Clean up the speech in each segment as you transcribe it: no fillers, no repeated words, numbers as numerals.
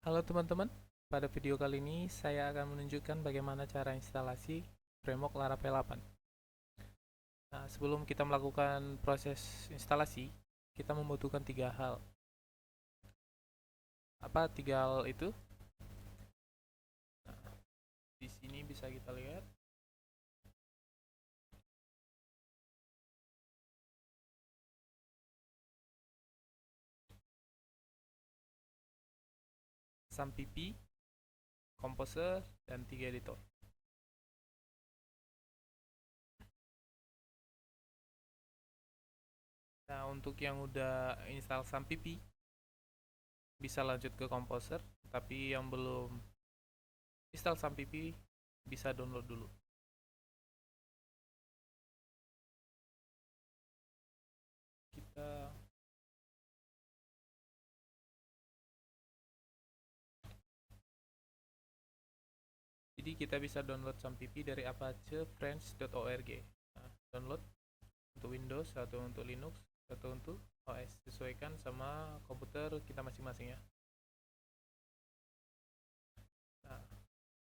Halo teman-teman, pada video kali ini saya akan menunjukkan bagaimana cara instalasi framework Laravel 8. Nah, sebelum kita melakukan proses instalasi, kita membutuhkan tiga hal. Apa tiga hal itu? Nah, di sini bisa kita lihat SAMPP, Composer, dan tiga editor. Nah, untuk yang udah install SAMPP, bisa lanjut ke Composer, tapi yang belum install SAMPP bisa download dulu. Kita Jadi kita bisa download SAMPP dari apacefriends.org. Nah, download untuk Windows, satu untuk Linux, satu untuk OS. Sesuaikan sama komputer kita masing-masing ya. Nah,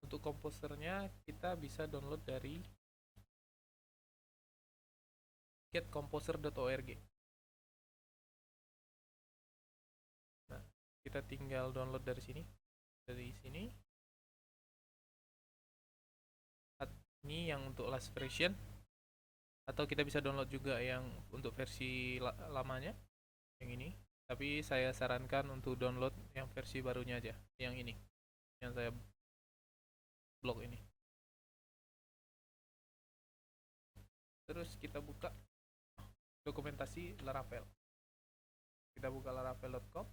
untuk komposernya kita bisa download dari getcomposer.org. Nah, kita tinggal download dari sini. Dari sini. Ini yang untuk last version. Atau kita bisa download juga yang untuk versi lamanya. Yang ini. Tapi saya sarankan untuk download yang versi barunya aja. Yang ini. Yang saya blog ini. Terus kita buka dokumentasi Laravel. Kita buka laravel.com.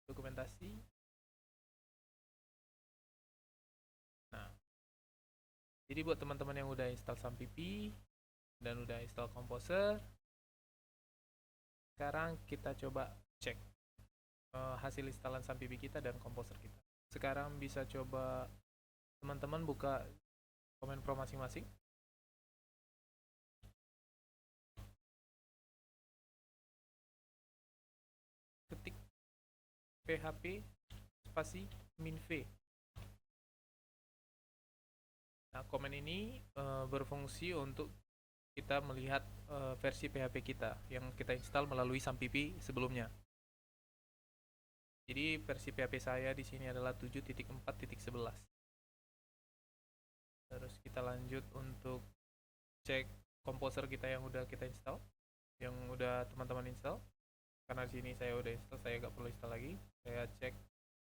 Dokumentasi. Nah, jadi buat teman-teman yang udah install SAMPP dan udah install Composer, sekarang kita coba cek hasil instalan SAMPP kita dan Composer kita. Sekarang bisa coba teman-teman buka Command Prompt masing-masing. Ketik php spasi minv. Nah, komen ini berfungsi untuk kita melihat versi PHP kita yang kita install melalui SAMPP sebelumnya. Jadi versi PHP saya di sini adalah 7.4.11. Terus kita lanjut untuk cek komposer kita yang udah kita install, yang udah teman-teman install. Karena di sini saya udah install, saya nggak perlu install lagi. Saya cek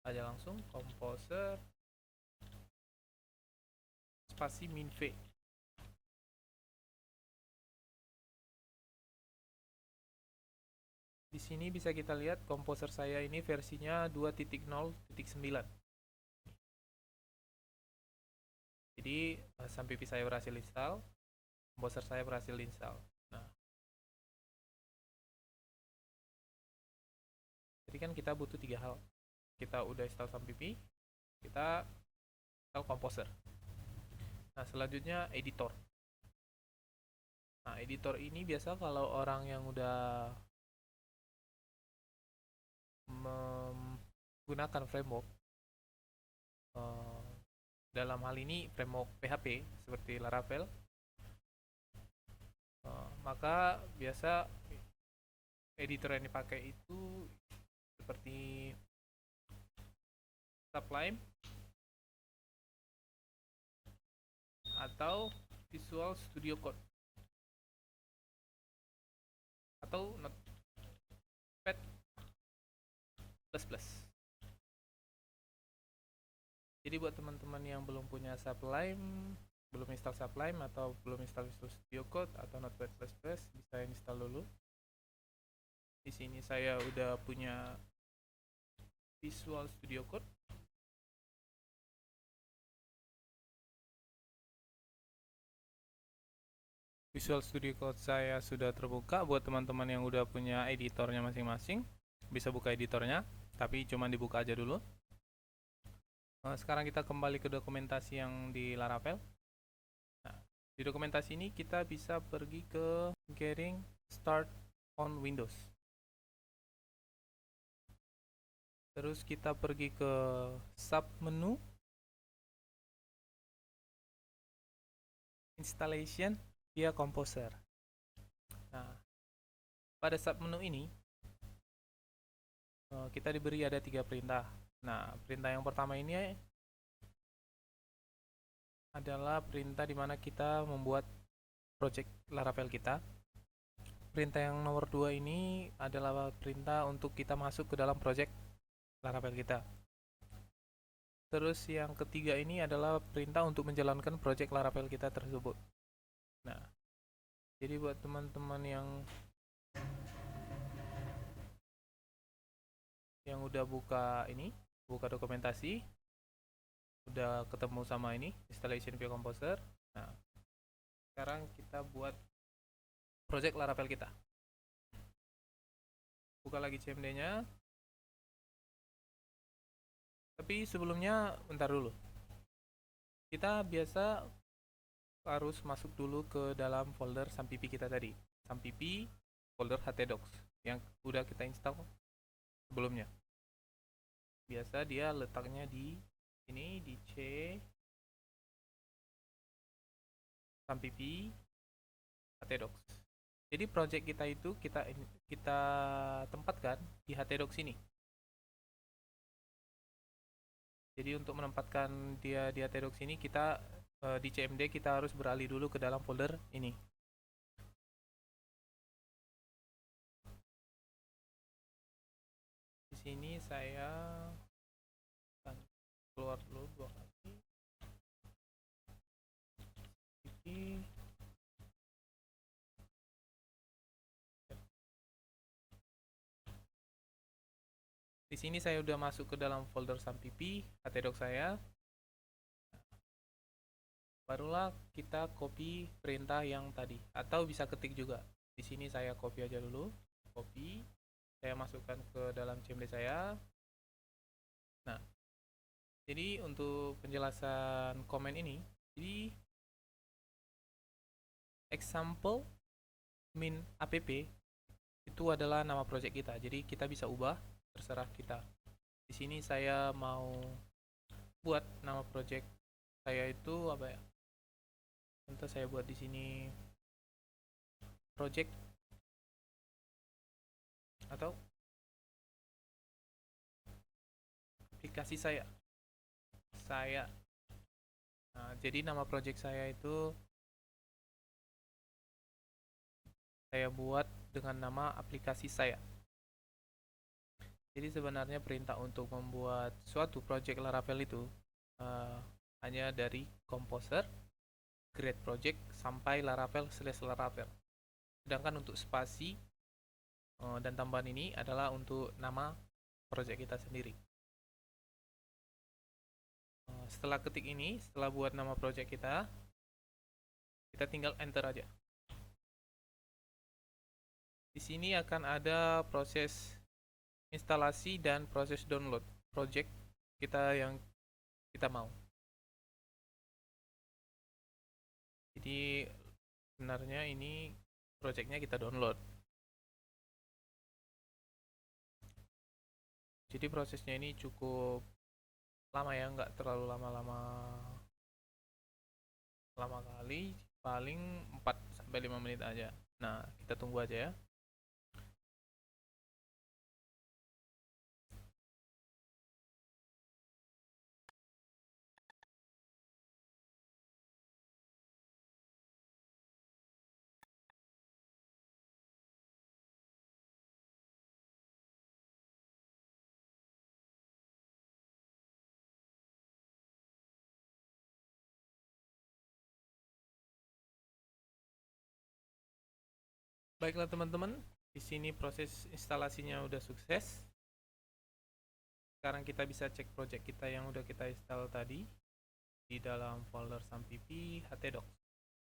aja langsung komposer spasi minv. Di sini bisa kita lihat komposer saya ini versinya 2.0.9. Jadi sampai saya berhasil install, komposer saya berhasil install. Nah, jadi kan kita butuh tiga hal. Kita udah install SAMPP, kita install komposer. Nah, selanjutnya editor. Nah, editor ini biasa kalau orang yang udah menggunakan framework, dalam hal ini framework PHP seperti Laravel, maka biasa editor yang dipakai itu seperti Sublime atau Visual Studio Code atau Notepad++. Jadi buat teman-teman yang belum punya Sublime, belum install Sublime atau belum install Visual Studio Code atau Notepad++, bisa install dulu. Di sini saya udah punya Visual Studio Code. Visual Studio Code saya sudah terbuka. Buat teman-teman yang udah punya editornya masing-masing, bisa buka editornya, tapi cuma dibuka aja dulu. Sekarang kita kembali ke dokumentasi yang di Laravel. Nah, di dokumentasi ini kita bisa pergi ke Getting Start on Windows. Terus kita pergi ke sub menu, installation via Composer. Nah, pada sub menu ini kita diberi ada 3 perintah. Nah, perintah yang pertama ini adalah perintah di mana kita membuat project Laravel kita. Perintah yang nomor 2 ini adalah perintah untuk kita masuk ke dalam project Laravel kita. Terus yang ketiga ini adalah perintah untuk menjalankan project Laravel kita tersebut. Nah, jadi buat teman-teman yang udah buka dokumentasi, udah ketemu sama ini installation via Composer. Nah, sekarang kita buat project Laravel kita. Buka lagi CMD-nya. Tapi sebelumnya bentar dulu. Kita biasa harus masuk dulu ke dalam folder sampipi kita tadi. Sampipi folder htdocs yang udah kita install sebelumnya. Biasa dia letaknya di ini di C sampipi htdocs. Jadi project kita itu kita tempatkan di htdocs ini. Jadi untuk menempatkan dia di htdocs ini kita di CMD kita harus beralih dulu ke dalam folder ini. Di sini saya akan keluar dulu 2 kali. Di sini saya udah masuk ke dalam folder sampipi htdocs saya. Barulah kita copy perintah yang tadi, atau bisa ketik juga. Di sini saya copy aja dulu, copy, saya masukkan ke dalam CMD saya. Nah, jadi untuk penjelasan komen ini, jadi example min app itu adalah nama project kita. Jadi kita bisa ubah, terserah kita. Di sini saya mau buat nama project saya itu apa ya? Contoh saya buat di sini project atau aplikasi saya. Nah, jadi nama project saya itu saya buat dengan nama aplikasi saya. Jadi sebenarnya perintah untuk membuat suatu project Laravel itu hanya dari Composer, create project sampai Laravel/Laravel. Sedangkan untuk spasi dan tambahan ini adalah untuk nama project kita sendiri. Setelah ketik ini, setelah buat nama project kita tinggal enter aja. Di sini akan ada proses instalasi dan proses download project kita yang kita mau. Jadi sebenarnya ini projectnya kita download. Jadi prosesnya ini cukup lama ya, nggak terlalu lama kali, paling 4-5 menit aja. Nah, kita tunggu aja ya. Baiklah teman-teman, di sini proses instalasinya udah sukses. Sekarang kita bisa cek project kita yang udah kita install tadi di dalam folder sampipi htdocs.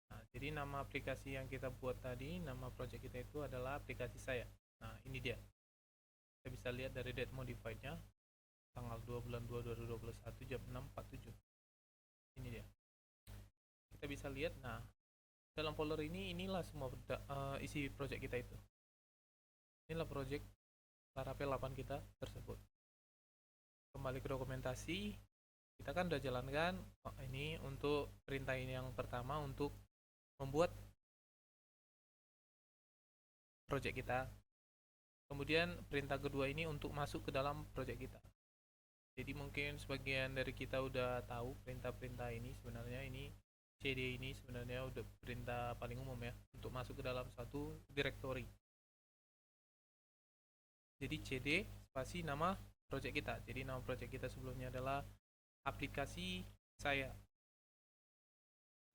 Nah, jadi nama aplikasi yang kita buat tadi, nama project kita itu adalah aplikasi saya. Nah, ini dia. Kita bisa lihat dari date modified-nya tanggal 2 bulan 2 2021 jam 6.47. Ini dia. Kita bisa lihat, nah, dalam folder ini inilah semua isi project kita itu. Inilah project Laravel 8 kita tersebut. kembali ke dokumentasi. Kita kan udah jalankan ini untuk perintah ini yang pertama untuk membuat project kita. Kemudian perintah kedua ini untuk masuk ke dalam project kita. Jadi mungkin sebagian dari kita udah tahu perintah-perintah ini sebenarnya ini CD ini sebenarnya udah perintah paling umum ya untuk masuk ke dalam satu directory. Jadi CD spasi nama project kita. Jadi nama project kita sebelumnya adalah aplikasi saya.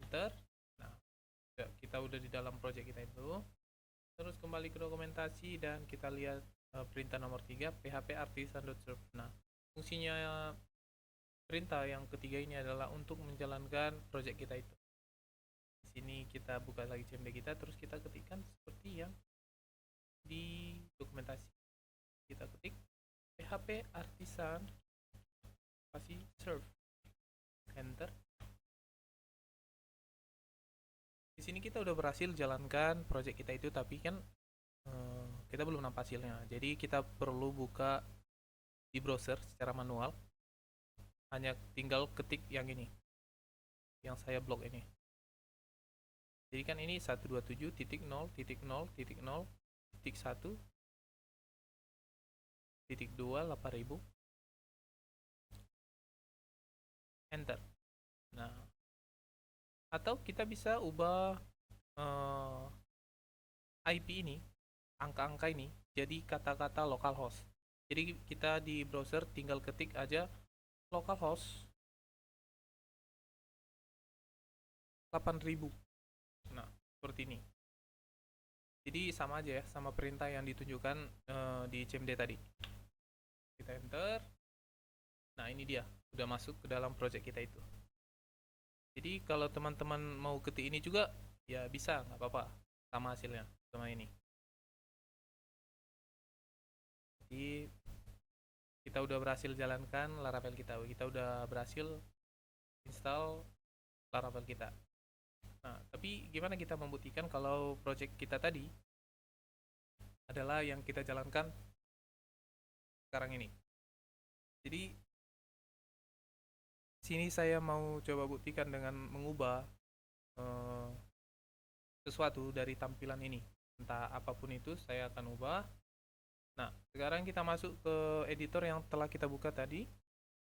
Enter. Nah, kita udah di dalam project kita itu. Terus kembali ke dokumentasi dan kita lihat perintah nomor 3 php artisan.serve. Nah, fungsinya perintah yang ketiga ini adalah untuk menjalankan project kita itu. Di sini kita buka lagi CMD kita, terus kita ketikkan seperti yang di dokumentasi. Kita ketik php artisan spasi serve. Enter. Di sini kita udah berhasil jalankan project kita itu, tapi kan kita belum nampak hasilnya. Jadi kita perlu buka di browser secara manual. Hanya tinggal ketik yang ini, yang saya blok ini. Jadi kan ini 127.0.0.1.2 enter. Nah, atau kita bisa ubah IP ini, angka-angka ini jadi kata-kata localhost. Jadi kita di browser tinggal ketik aja localhost 8000. Nah, seperti ini. Jadi sama aja ya, sama perintah yang ditunjukkan di CMD tadi. Kita enter. Nah, ini dia, udah masuk ke dalam project kita itu. Jadi kalau teman-teman mau ketik ini juga, ya bisa, nggak apa-apa. Sama hasilnya, sama ini. Jadi kita udah berhasil jalankan Laravel kita. Kita udah berhasil install Laravel kita. Nah, tapi gimana kita membuktikan kalau project kita tadi adalah yang kita jalankan sekarang ini? Jadi sini saya mau coba buktikan dengan mengubah sesuatu dari tampilan ini. Entah apapun itu saya akan ubah. Nah, sekarang kita masuk ke editor yang telah kita buka tadi.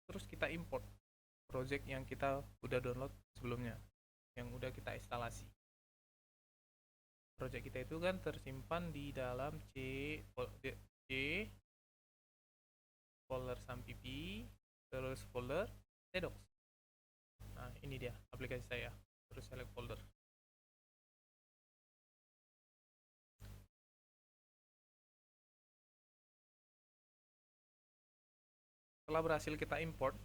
Terus kita import project yang kita udah download sebelumnya, yang udah kita instalasi. Project kita itu kan tersimpan di dalam C folder sampp, terus folder tdocs. Nah, ini dia aplikasi saya. Terus select folder. Setelah berhasil kita import,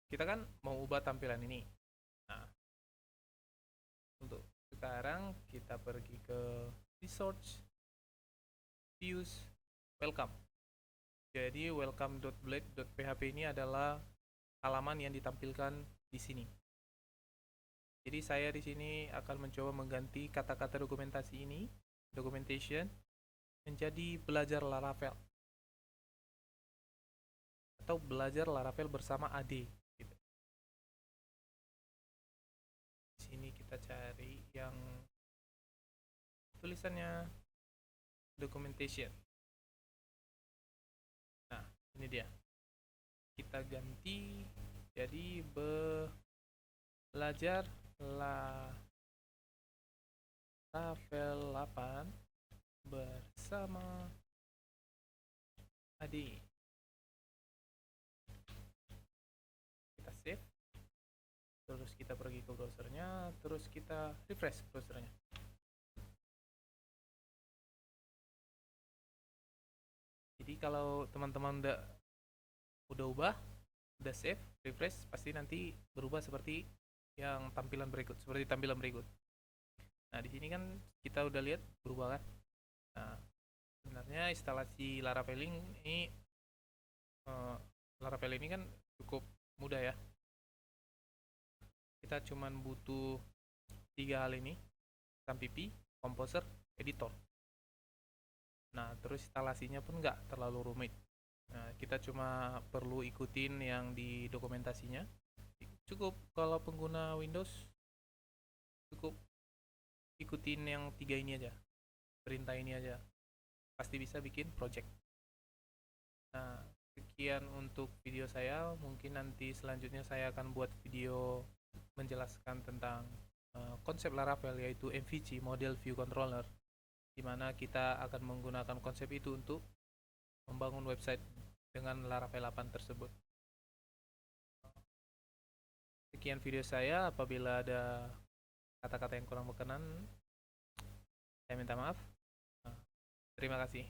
kita kan mau ubah tampilan ini. Nah, untuk sekarang kita pergi ke resource, views, welcome. Jadi welcome.blade.php ini adalah halaman yang ditampilkan di sini. Jadi saya di sini akan mencoba mengganti kata-kata dokumentasi ini, documentation, menjadi belajar Laravel atau belajar Laravel bersama AD. Gitu. Di sini kita cari yang tulisannya documentation. Nah, ini dia. Kita ganti jadi belajar Laravel 8 bersama Adi. Kita save. Terus kita pergi ke browsernya, terus kita refresh browsernya. Jadi kalau teman-teman udah ubah, udah save, refresh, pasti nanti berubah seperti yang tampilan berikut, seperti tampilan berikut. Nah, di sini kan kita udah lihat berubah kan. Nah, sebenarnya instalasi Laravel ini Laravel ini kan cukup mudah ya. Kita cuman butuh 3 hal ini, sampp, composer, editor. Nah, terus instalasinya pun nggak terlalu rumit. Nah, kita cuma perlu ikutin yang di dokumentasinya. Cukup kalau pengguna Windows, cukup ikutin yang 3 ini aja, perintah ini aja, pasti bisa bikin project. Nah, sekian untuk video saya. Mungkin nanti selanjutnya saya akan buat video menjelaskan tentang konsep Laravel, yaitu MVC, Model View Controller, di mana kita akan menggunakan konsep itu untuk membangun website dengan Laravel 8 tersebut. Sekian video saya. Apabila ada kata-kata yang kurang berkenan, saya minta maaf. Terima kasih.